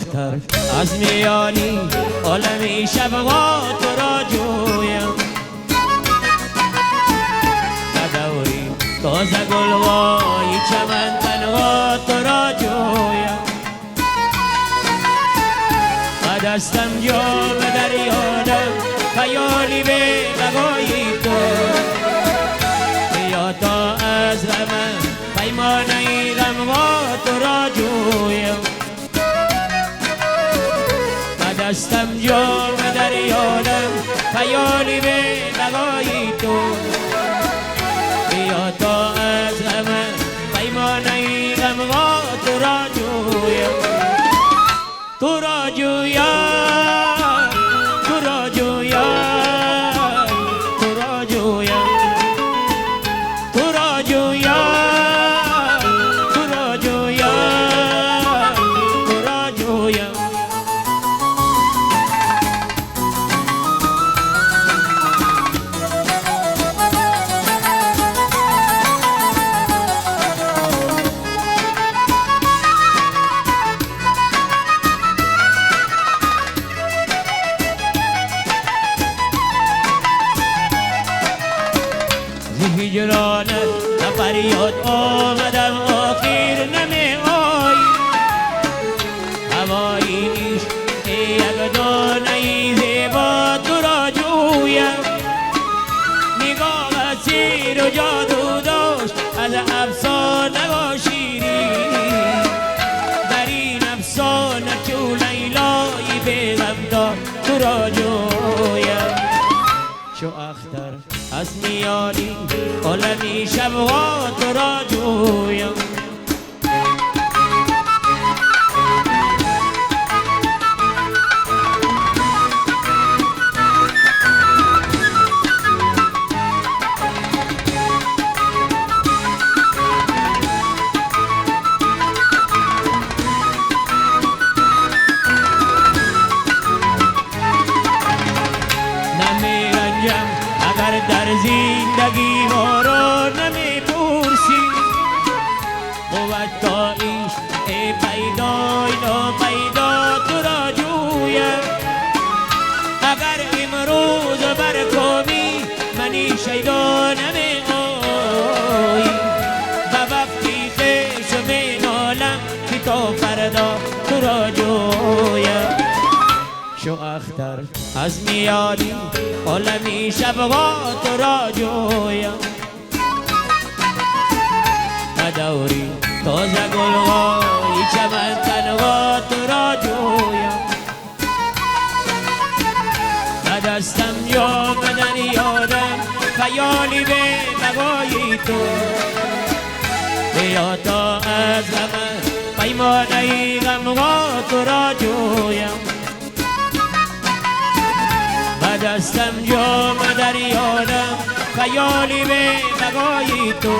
اختر از میانی عالمی شبها تو را جویم ندوری تازه گلوای چمن تنها تو را جویم و دستم جام دریادم خیالی به بقایی تو بیا تا از غم پیمانه غمها تو را جویم و دستم جام دریادم خیالی به بقایی تو بیا تا از غم پیمانه غمها تو را جویم تو را جویم تو را جویم تو را جویم تو را جویم تو را جویم تو را جویم هجرانت فریاد آمدم آخر نمی آیی هوایی عشق یک دانه زیبا تو را جویم نگاه سیر و جادو داشت از افسانه و شیرین در این افسانه چو لیلای بیغمدار تو را جویم چو اختر از میانی عالمی شبها تو را جویم نمیرنجم اگر در زندگی ما را نمی پرسی بود تا عشق ای پیدای ناپیدا تو را جویم اگر امروز بر کامی منی شیدا نمی آیی و وقتی خویش می نالم که تا فردا تو را جویم شو اختر از میانی عالمی شبها تو را جویم ندوری تازه گلهای چمن تنها تو را جویم و دستم جام دریادم خیالی به بقایی تو بیا تا از غم پیمانه غمها تو را جویم دستم جام دریادم خیالی به بقایی تو